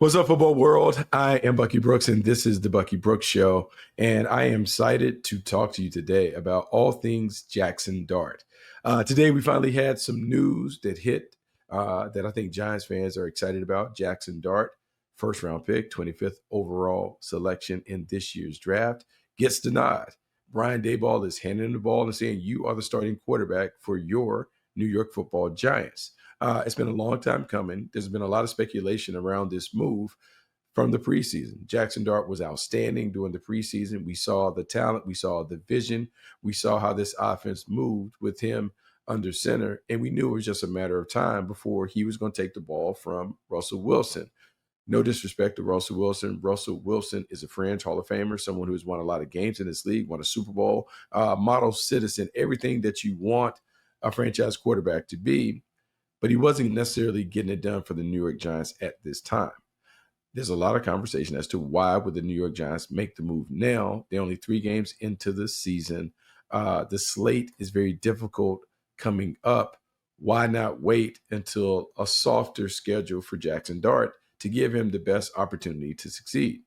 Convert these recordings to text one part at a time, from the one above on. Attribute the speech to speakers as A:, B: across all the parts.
A: What's up, football world? I am Bucky Brooks, and this is the Bucky Brooks Show. And I am excited to talk to you today about all things Jaxson Dart. Today, we finally had some news that hit that I think Giants fans are excited about. Jaxson Dart, first round pick, 25th overall selection in this year's draft, gets the nod. Brian Daboll is handing him the ball and saying, "You are the starting quarterback for your New York football Giants." It's been a long time coming. There's been a lot of speculation around this move from the preseason. Jaxson Dart was outstanding during the preseason. We saw the talent, we saw the vision, we saw how this offense moved with him under center, and we knew it was just a matter of time before he was going to take the ball from Russell Wilson. No disrespect to Russell Wilson. Russell Wilson is a fringe Hall of Famer, someone who's won a lot of games in this league, won a Super Bowl, model citizen, everything that you want a franchise quarterback to be. But he wasn't necessarily getting it done for the New York Giants at this time. There's a lot of conversation as to why would the New York Giants make the move now. They're only 3 games into the season. The slate is very difficult coming up. Why not wait until a softer schedule for Jaxson Dart to give him the best opportunity to succeed?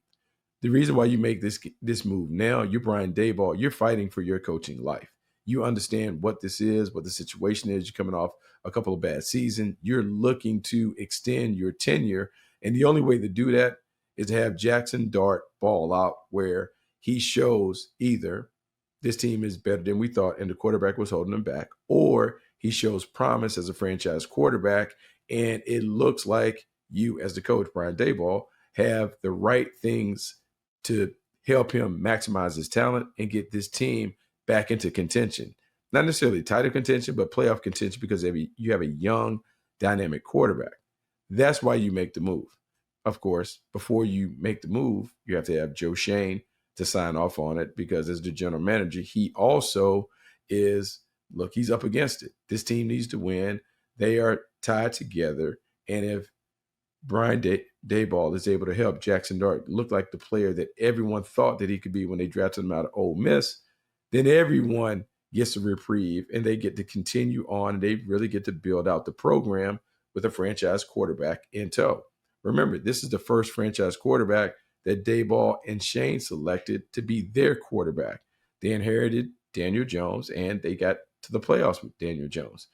A: The reason why you make this move now, you're Brian Daboll, you're fighting for your coaching life. You understand what this is, what the situation is. You're coming off a couple of bad seasons. You're looking to extend your tenure. And the only way to do that is to have Jaxson Dart ball out where he shows either this team is better than we thought and the quarterback was holding him back, or he shows promise as a franchise quarterback. And it looks like you, as the coach, Brian Daboll, have the right things to help him maximize his talent and get this team back into contention. Not necessarily title contention, but playoff contention because you have a young, dynamic quarterback. That's why you make the move. Of course, before you make the move, you have to have Joe Schoen to sign off on it because as the general manager, he also is, look, he's up against it. This team needs to win. They are tied together. And if Brian Daboll is able to help Jaxson Dart look like the player that everyone thought that he could be when they drafted him out of Ole Miss, then everyone gets a reprieve and they get to continue on and they really get to build out the program with a franchise quarterback in tow. Remember, this is the first franchise quarterback that Daboll and Schoen selected to be their quarterback. They inherited Daniel Jones and they got to the playoffs with Daniel Jones.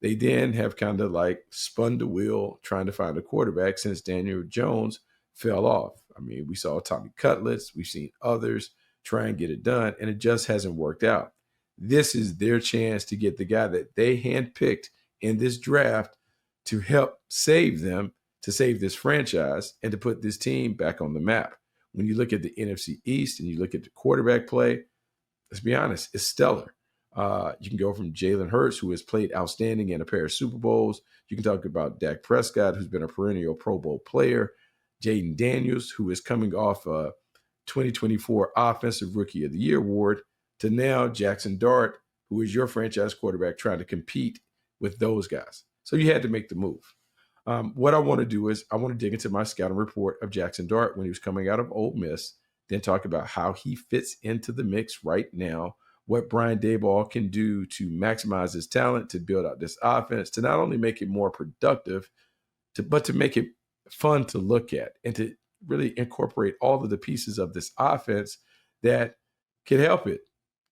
A: They then have kind of like spun the wheel trying to find a quarterback since Daniel Jones fell off. I mean, we saw Tommy Cutlets, we've seen others try and get it done, and it just hasn't worked out. This is their chance to get the guy that they handpicked in this draft to help save them, to save this franchise, and to put this team back on the map. When you look at the NFC East and you look at the quarterback play, let's be honest, it's stellar. You can go from Jalen Hurts, who has played outstanding in a pair of Super Bowls. You can talk about Dak Prescott, who's been a perennial Pro Bowl player. Jaden Daniels, who is coming off a 2024 Offensive Rookie of the Year award, to now Jaxson Dart, who is your franchise quarterback trying to compete with those guys. So you had to make the move. What I want to do is I want to dig into my scouting report of Jaxson Dart when he was coming out of Ole Miss, then talk about how he fits into the mix right now, what Brian Daboll can do to maximize his talent, to build out this offense, to not only make it more productive, but to make it fun to look at and to really incorporate all of the pieces of this offense that can help it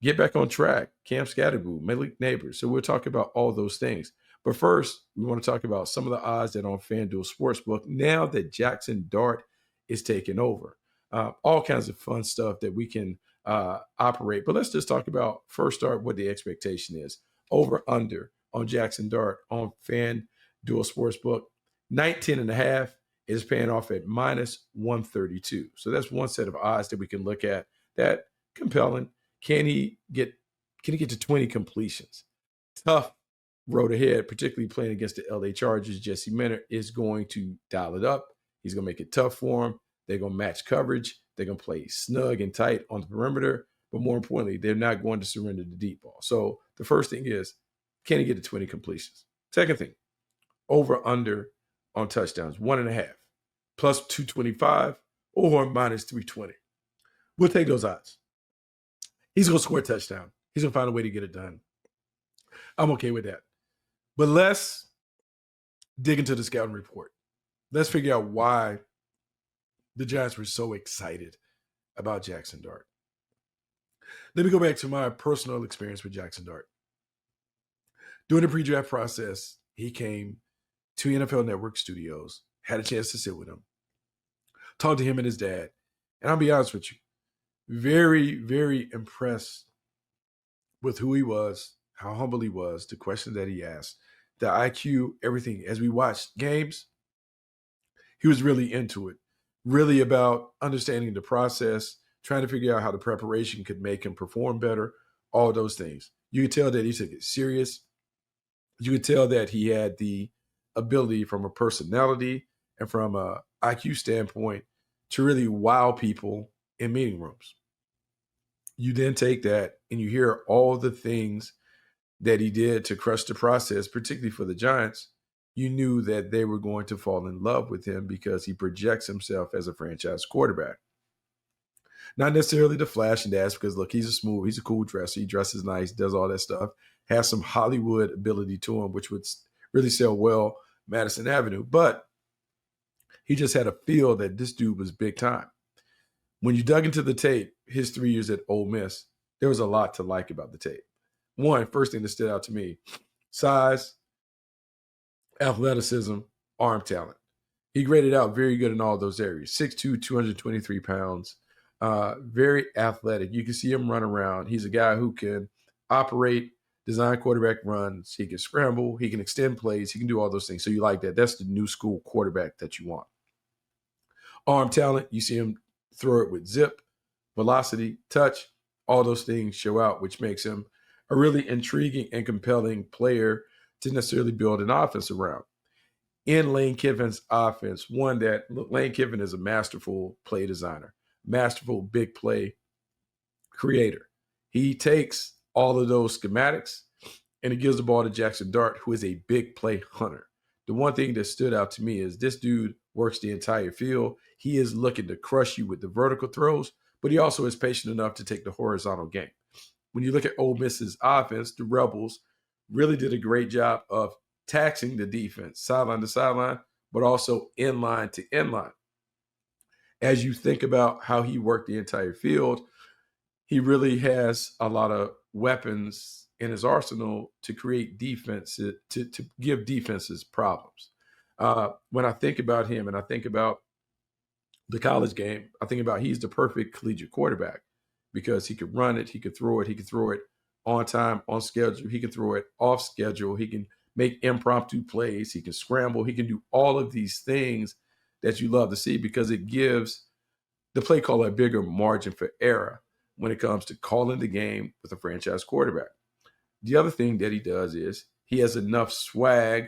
A: get back on track. Cam Scatterboo, Malik Neighbors. So we'll talk about all those things. But first, we want to talk about some of the odds that are on FanDuel Sportsbook now that Jaxson Dart is taking over. All kinds of fun stuff that we can operate. But let's just talk about, first start, what the expectation is. Over under on Jaxson Dart on FanDuel Sportsbook. 19.5 is paying off at minus 132. So that's one set of odds that we can look at. That compelling. Can he get to 20 completions? Tough road ahead, particularly playing against the LA Chargers. Jesse Minter is going to dial it up. He's going to make it tough for him. They're going to match coverage. They're going to play snug and tight on the perimeter. But more importantly, they're not going to surrender the deep ball. So the first thing is, can he get to 20 completions? Second thing, over under on touchdowns, 1.5, plus 225 or minus 320. We'll take those odds. He's going to score a touchdown. He's going to find a way to get it done. I'm okay with that. But let's dig into the scouting report. Let's figure out why the Giants were so excited about Jaxson Dart. Let me go back to my personal experience with Jaxson Dart. During the pre-draft process, he came to NFL Network studios, had a chance to sit with him, talk to him and his dad. And I'll be honest with you, very, very impressed with who he was, how humble he was, the questions that he asked, the IQ, everything. As we watched games, he was really into it, really about understanding the process, trying to figure out how the preparation could make him perform better, all those things. You could tell that he took it serious. You could tell that he had the ability from a personality and from a IQ standpoint to really wow people in meeting rooms. You then take that and you hear all the things that he did to crush the process, particularly for the Giants. You knew that they were going to fall in love with him because he projects himself as a franchise quarterback. Not necessarily the flash and dash, because look, he's a cool dresser. He dresses nice, does all that stuff, has some Hollywood ability to him, which would really sell well Madison Avenue. But he just had a feel that this dude was big time. When you dug into the tape, his 3 years at Ole Miss, there was a lot to like about the tape. One, first thing that stood out to me, size, athleticism, arm talent. He graded out very good in all those areas. 6'2", 223 pounds, very athletic. You can see him run around. He's a guy who can operate, design quarterback runs. He can scramble. He can extend plays. He can do all those things. So you like that. That's the new school quarterback that you want. Arm talent, you see him throw it with zip, velocity, touch. All those things show out, which makes him a really intriguing and compelling player to necessarily build an offense around. In Lane Kiffin's offense, Lane Kiffin is a masterful play designer, masterful big play creator. He takes all of those schematics and he gives the ball to Jaxson Dart, who is a big play hunter. The one thing that stood out to me is this dude works the entire field. He is looking to crush you with the vertical throws, but he also is patient enough to take the horizontal game. When you look at Ole Miss's offense, the Rebels really did a great job of taxing the defense, sideline to sideline, but also inline to inline. As you think about how he worked the entire field, he really has a lot of weapons in his arsenal to create defense, to give defenses problems. When I think about him and I think about the college game, I think about he's the perfect collegiate quarterback because he could run it, he could throw it on time, on schedule, he can throw it off schedule, he can make impromptu plays, he can scramble, he can do all of these things that you love to see because it gives the play caller a bigger margin for error when it comes to calling the game with a franchise quarterback. The other thing that he does is he has enough swag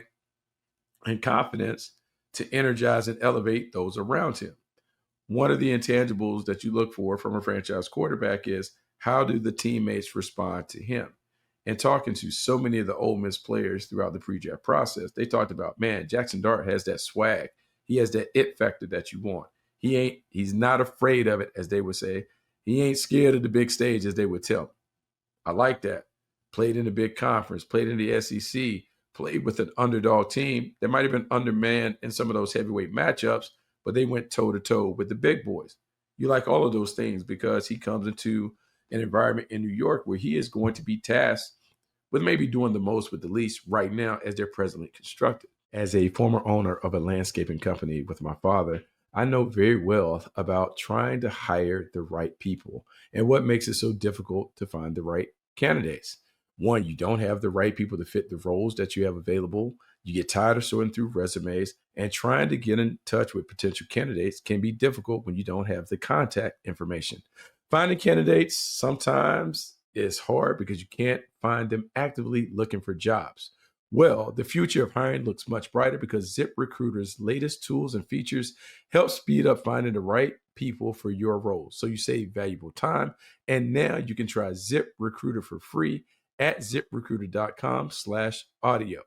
A: and confidence to energize and elevate those around him. One of the intangibles that you look for from a franchise quarterback is how do the teammates respond to him? And talking to so many of the Ole Miss players throughout the pre-draft process, they talked about, man, Jaxson Dart has that swag. He has that it factor that you want. He's not afraid of it, as they would say. He ain't scared of the big stage, as they would tell him. I like that. Played in a big conference, played in the SEC, played with an underdog team that might have been undermanned in some of those heavyweight matchups, but they went toe-to-toe with the big boys. You like all of those things because he comes into an environment in New York where he is going to be tasked with maybe doing the most with the least right now as they're presently constructed. As a former owner of a landscaping company with my father, I know very well about trying to hire the right people and what makes it so difficult to find the right candidates. One, you don't have the right people to fit the roles that you have available. You get tired of sorting through resumes, and trying to get in touch with potential candidates can be difficult when you don't have the contact information. Finding candidates sometimes is hard because you can't find them actively looking for jobs. Well, the future of hiring looks much brighter because ZipRecruiter's latest tools and features help speed up finding the right people for your roles. So you save valuable time, and now you can try ZipRecruiter for free at ziprecruiter.com/audio.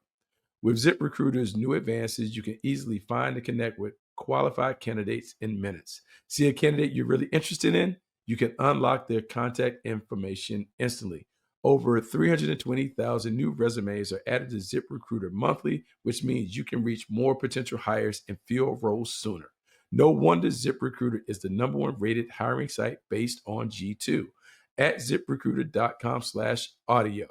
A: With ZipRecruiter's new advances, you can easily find and connect with qualified candidates in minutes. See a candidate you're really interested in? You can unlock their contact information instantly. Over 320,000 new resumes are added to ZipRecruiter monthly, which means you can reach more potential hires and fill roles sooner. No wonder ZipRecruiter is the #1 rated hiring site based on G2 at ziprecruiter.com/audio.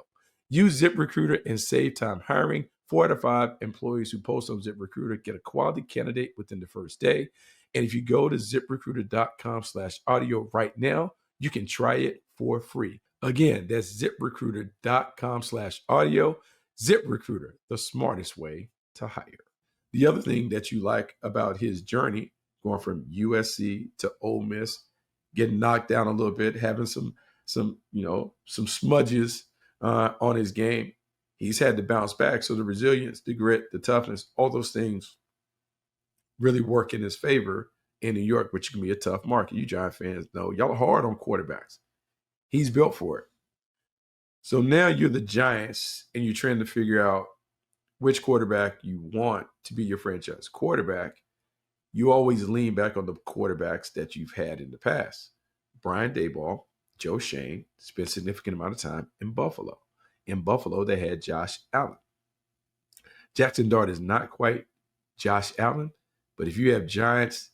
A: Use ZipRecruiter and save time hiring. 4 out of 5 employees who post on ZipRecruiter get a quality candidate within the first day. And if you go to ziprecruiter.com/audio right now, you can try it for free. Again, that's ziprecruiter.com/audio. ZipRecruiter, the smartest way to hire. The other thing that you like about his journey, going from USC to Ole Miss, getting knocked down a little bit, having some smudges on his game, he's had to bounce back. So the resilience, the grit, the toughness, all those things really work in his favor in New York, which can be a tough market. You Giant fans know y'all are hard on quarterbacks. He's built for it. So now you're the Giants and you're trying to figure out which quarterback you want to be your franchise quarterback. You always lean back on the quarterbacks that you've had in the past. Brian Daboll, Joe Shane spent a significant amount of time in Buffalo. In Buffalo, they had Josh Allen. Jaxson Dart is not quite Josh Allen, but if you have Giants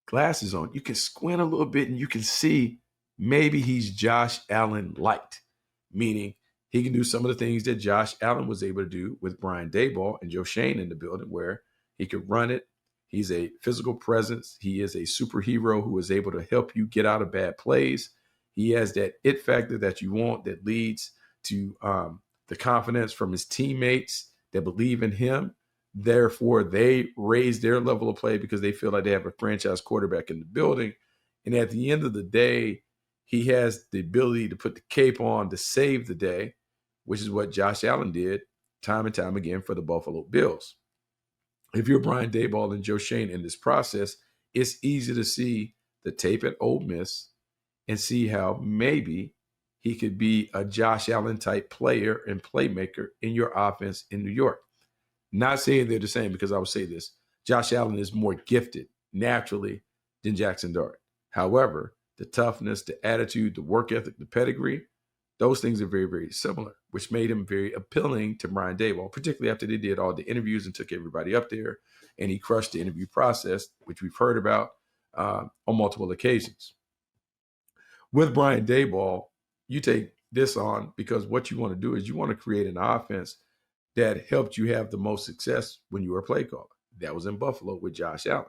A: glasses on, you can squint a little bit and you can see maybe he's Josh Allen light, meaning he can do some of the things that Josh Allen was able to do with Brian Daboll and Joe Shane in the building, where he could run it. He's a physical presence. He is a superhero who is able to help you get out of bad plays. He has that it factor that you want that leads to the confidence from his teammates that believe in him. Therefore, they raise their level of play because they feel like they have a franchise quarterback in the building. And at the end of the day, he has the ability to put the cape on to save the day, which is what Josh Allen did time and time again for the Buffalo Bills. If you're Brian Daboll and Joe Shane in this process, it's easy to see the tape at Ole Miss and see how maybe he could be a Josh Allen type player and playmaker in your offense in New York. Not saying they're the same, because I would say this: Josh Allen is more gifted naturally than Jaxson Dart. However, the toughness, the attitude, the work ethic, the pedigree, those things are very, very similar, which made him very appealing to Brian Daboll, particularly after they did all the interviews and took everybody up there, and he crushed the interview process, which we've heard about on multiple occasions. With Brian Daboll, you take this on because what you want to do is you want to create an offense that helped you have the most success when you were a play caller. That was in Buffalo with Josh Allen.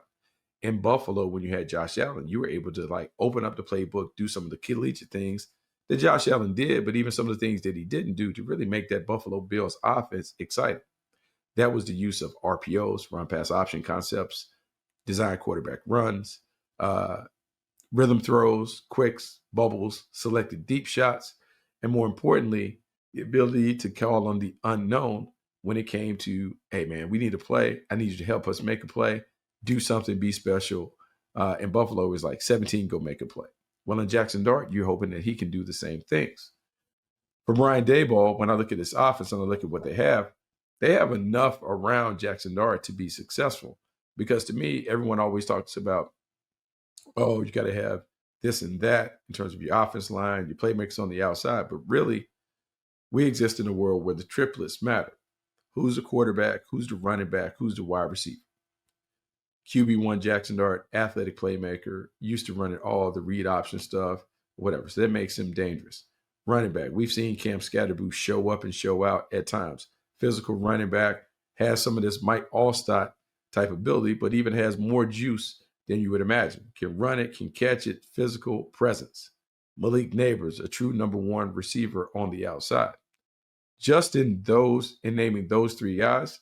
A: In Buffalo, when you had Josh Allen, you were able to open up the playbook, do some of the collegiate things that Josh Allen did, but even some of the things that he didn't do to really make that Buffalo Bills offense exciting. That was the use of RPOs, run pass option concepts, design quarterback runs, rhythm throws, quicks, bubbles, selected deep shots, and more importantly, the ability to call on the unknown when it came to, hey man, we need a play. I need you to help us make a play, do something, be special. In Buffalo, it was like 17, go make a play. Well, in Jaxson Dart, you're hoping that he can do the same things. For Brian Daboll, when I look at this offense and I look at what they have enough around Jaxson Dart to be successful. Because to me, everyone always talks about, oh, you got to have this and that in terms of your offense line, your playmakers on the outside. But really, we exist in a world where the triplets matter. Who's the quarterback? Who's the running back? Who's the wide receiver? QB1 Jaxson Dart, athletic playmaker, used to running all the read option stuff, whatever. So that makes him dangerous. Running back, we've seen Cam Scatterboo show up and show out at times. Physical running back, has some of this Mike Allstott type ability, but even has more juice than you would imagine. Can run it, can catch it, physical presence. Malik Neighbors, a true #1 receiver on the outside. Just in naming those three guys,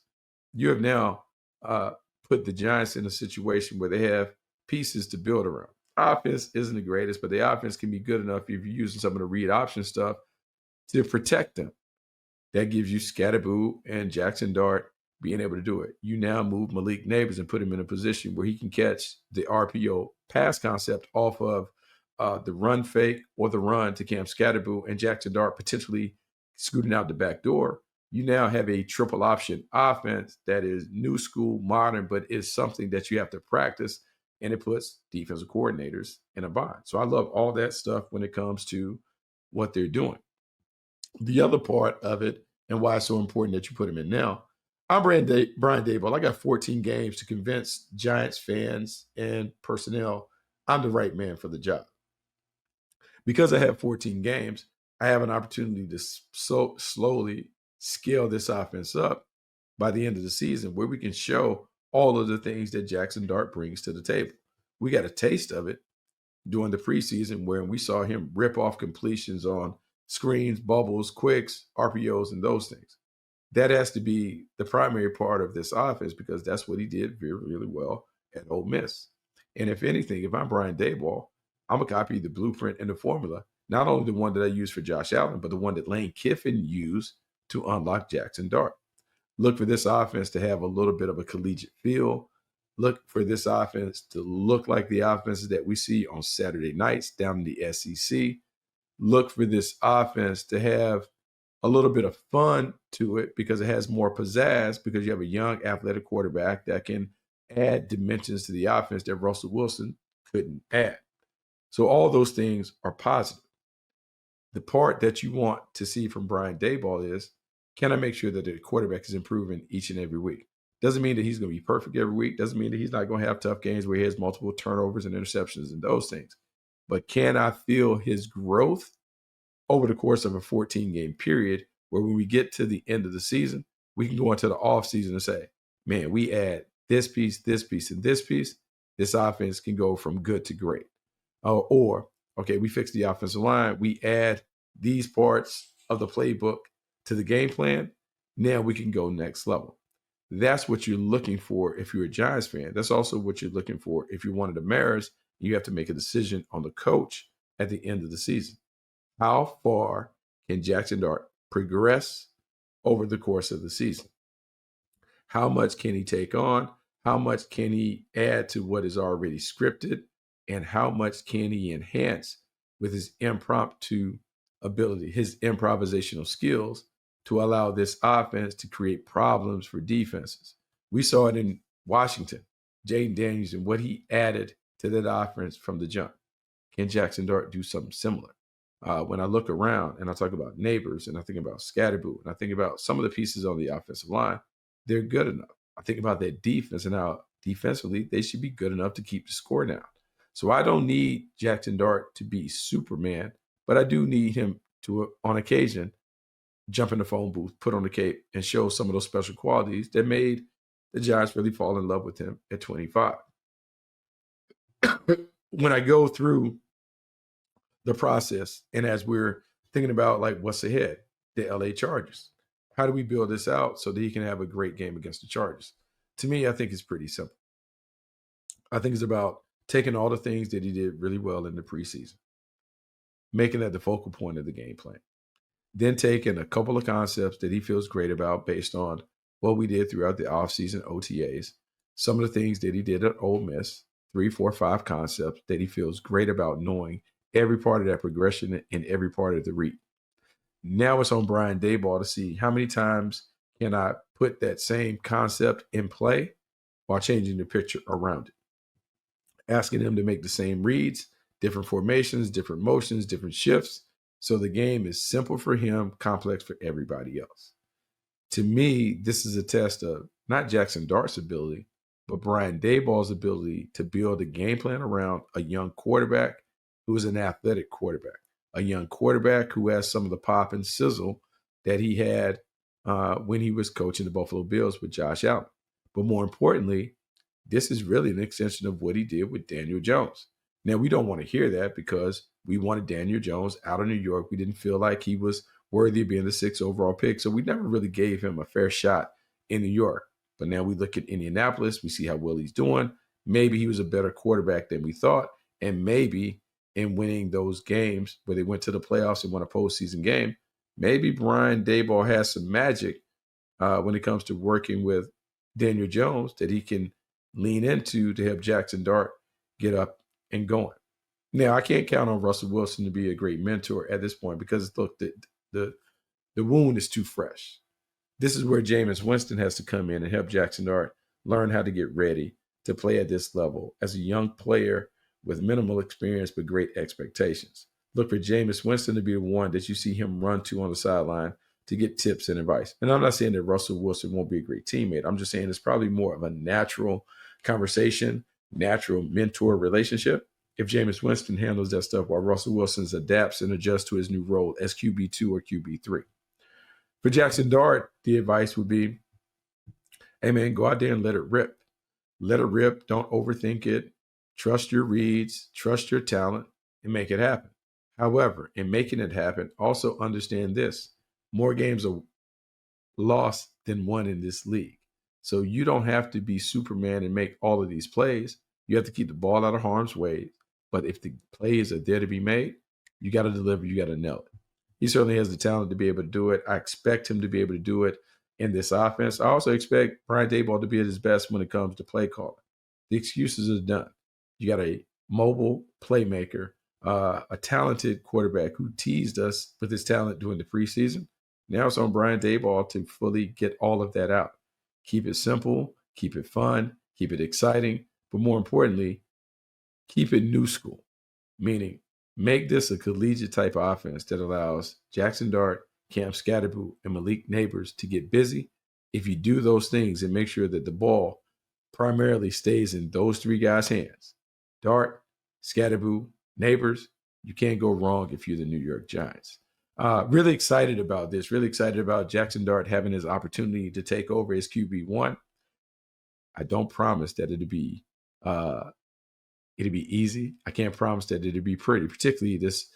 A: you have now put the Giants in a situation where they have pieces to build around. Offense isn't the greatest, but the offense can be good enough if you're using some of the read option stuff to protect them. That gives you Scatterboo and Jaxson Dart being able to do it. You now move Malik Neighbors and put him in a position where he can catch the RPO pass concept off of the run fake or the run to Cam Scatterboo and Jaxson Dart potentially scooting out the back door. You now have a triple option offense that is new school, modern, but is something that you have to practice, and it puts defensive coordinators in a bind. So I love all that stuff when it comes to what they're doing. The other part of it, and why it's so important that you put them in now, I'm Brian Daboll. I got 14 games to convince Giants fans and personnel I'm the right man for the job. Because I have 14 games, I have an opportunity to slowly scale this offense up by the end of the season where we can show all of the things that Jaxson Dart brings to the table. We got a taste of it during the preseason where we saw him rip off completions on screens, bubbles, quicks, RPOs, and those things. That has to be the primary part of this offense because that's what he did very, really well at Ole Miss. And if anything, if I'm Brian Daboll, I'm going to copy the blueprint and the formula, not only the one that I used for Josh Allen, but the one that Lane Kiffin used to unlock Jaxson Dart. Look for this offense to have a little bit of a collegiate feel. Look for this offense to look like the offenses that we see on Saturday nights down in the SEC. Look for this offense to have a little bit of fun to it because it has more pizzazz because you have a young athletic quarterback that can add dimensions to the offense that Russell Wilson couldn't add. So all those things are positive. The part that you want to see from Brian Daboll is, can I make sure that the quarterback is improving each and every week? Doesn't mean that he's going to be perfect every week. Doesn't mean that he's not going to have tough games where he has multiple turnovers and interceptions and those things. But can I feel his growth over the course of a 14-game period where when we get to the end of the season, we can go into the offseason and say, man, we add this piece, and this piece. This offense can go from good to great. Or, okay, we fix the offensive line. We add these parts of the playbook to the game plan. Now we can go next level. That's what you're looking for if you're a Giants fan. That's also what you're looking for if you're one of the Mariners. You have to make a decision on the coach at the end of the season. How far can Jaxson Dart progress over the course of the season? How much can he take on? How much can he add to what is already scripted? And how much can he enhance with his impromptu ability, his improvisational skills to allow this offense to create problems for defenses? We saw it in Washington, Jaden Daniels, and what he added to that offense from the jump. Can Jaxson Dart do something similar? When I look around and I talk about neighbors and I think about Scatterboo and I think about some of the pieces on the offensive line, they're good enough. I think about their defense and how defensively they should be good enough to keep the score down. So I don't need Jaxson Dart to be Superman, but I do need him to, on occasion, jump in the phone booth, put on the cape, and show some of those special qualities that made the Giants really fall in love with him at 25. When I go through the process, and as we're thinking about like what's ahead, the LA Chargers, how do we build this out so that he can have a great game against the Chargers? To me, I think it's pretty simple. I think it's about taking all the things that he did really well in the preseason, making that the focal point of the game plan, then taking a couple of concepts that he feels great about based on what we did throughout the offseason OTAs, some of the things that he did at Ole Miss, 3, 4, 5 concepts that he feels great about knowing every part of that progression and every part of the read. Now it's on Brian Daboll to see how many times can I put that same concept in play while changing the picture around it. Asking him to make the same reads, different formations, different motions, different shifts. So the game is simple for him, complex for everybody else. To me, this is a test of not Jaxson Dart's ability, but Brian Daboll's ability to build a game plan around a young quarterback who is an athletic quarterback, a young quarterback who has some of the pop and sizzle that he had when he was coaching the Buffalo Bills with Josh Allen. But more importantly, this is really an extension of what he did with Daniel Jones. Now, we don't want to hear that because we wanted Daniel Jones out of New York. We didn't feel like he was worthy of being the 6th overall pick. So we never really gave him a fair shot in New York. But now we look at Indianapolis. We see how well he's doing. Maybe he was a better quarterback than we thought. And maybe in winning those games where they went to the playoffs and won a postseason game, maybe Brian Daboll has some magic when it comes to working with Daniel Jones that he can lean into to help Jaxson Dart get up and going. Now, I can't count on Russell Wilson to be a great mentor at this point because, look, the wound is too fresh. This is where Jameis Winston has to come in and help Jaxson Dart learn how to get ready to play at this level as a young player with minimal experience but great expectations. Look for Jameis Winston to be the one that you see him run to on the sideline to get tips and advice. And I'm not saying that Russell Wilson won't be a great teammate. I'm just saying it's probably more of a natural conversation, natural mentor relationship if Jameis Winston handles that stuff while Russell Wilson adapts and adjusts to his new role as QB2 or QB3. For Jaxson Dart, the advice would be, hey man, go out there and let it rip. Let it rip. Don't overthink it. Trust your reads, trust your talent, and make it happen. However, in making it happen, also understand this. More games are lost than won in this league. So you don't have to be Superman and make all of these plays. You have to keep the ball out of harm's way. But if the plays are there to be made, you got to deliver. You got to nail it. He certainly has the talent to be able to do it. I expect him to be able to do it in this offense. I also expect Brian Daboll to be at his best when it comes to play calling. The excuses are done. You got a mobile playmaker, a talented quarterback who teased us with his talent during the preseason. Now it's on Brian Daboll to fully get all of that out. Keep it simple, keep it fun, keep it exciting, but more importantly, keep it new school, meaning make this a collegiate type of offense that allows Jaxson Dart, Cam Scatterboo, and Malik Neighbors to get busy. If you do those things and make sure that the ball primarily stays in those three guys' hands, Dart, Scatterboo, Neighbors, you can't go wrong if you're the New York Giants. Really excited about this. Really excited about Jaxson Dart having his opportunity to take over as QB1. I don't promise that it'll be easy. I can't promise that it'll be pretty, particularly this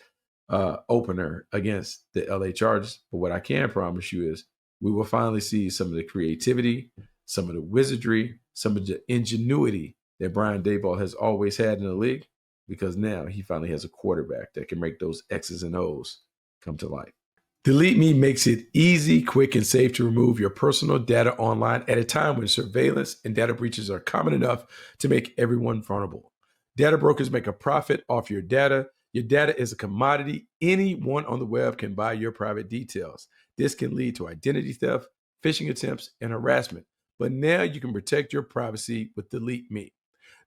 A: opener against the LA Chargers. But what I can promise you is we will finally see some of the creativity, some of the wizardry, some of the ingenuity that Brian Daboll has always had in the league, because now he finally has a quarterback that can make those X's and O's come to life. Delete Me makes it easy, quick, and safe to remove your personal data online at a time when surveillance and data breaches are common enough to make everyone vulnerable. Data brokers make a profit off your data. Your data is a commodity. Anyone on the web can buy your private details. This can lead to identity theft, phishing attempts, and harassment. But now you can protect your privacy with Delete Me.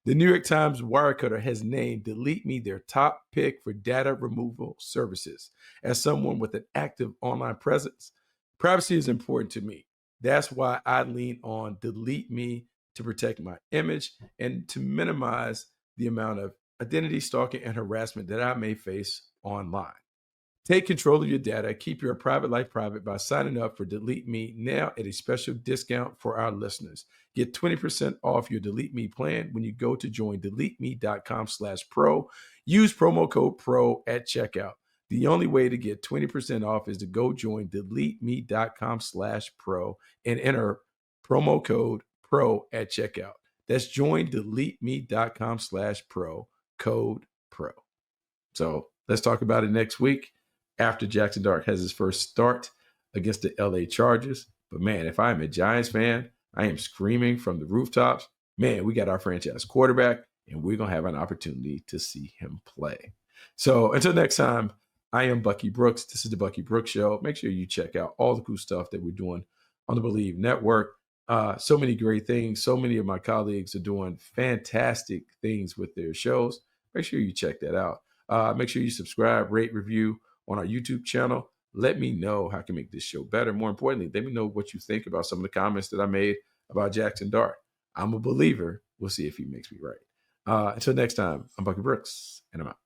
A: The New York Times Wirecutter has named Delete Me their top pick for data removal services. As someone with an active online presence, privacy is important to me. That's why I lean on Delete Me to protect my image and to minimize the amount of identity stalking and harassment that I may face online. Take control of your data. Keep your private life private by signing up for Delete Me now at a special discount for our listeners. Get 20% off your Delete Me plan when you go to join deleteme.com/pro. Use promo code PRO at checkout. The only way to get 20% off is to go join deleteme.com/pro and enter promo code PRO at checkout. That's join deleteme.com/pro, code PRO. So let's talk about it next week after Jaxson Dart has his first start against the LA Chargers. But man, if I'm a Giants fan, I am screaming from the rooftops, man, we got our franchise quarterback and we're going to have an opportunity to see him play. So until next time, I am Bucky Brooks. This is the Bucky Brooks Show. Make sure you check out all the cool stuff that we're doing on the Bleav Network. So many great things. So many of my colleagues are doing fantastic things with their shows. Make sure you check that out. Make sure you subscribe, rate, review on our YouTube channel. Let me know how I can make this show better. More importantly, let me know what you think about some of the comments that I made about Jaxson Dart. I'm a believer. We'll see if he makes me right. Until next time, I'm Bucky Brooks, and I'm out.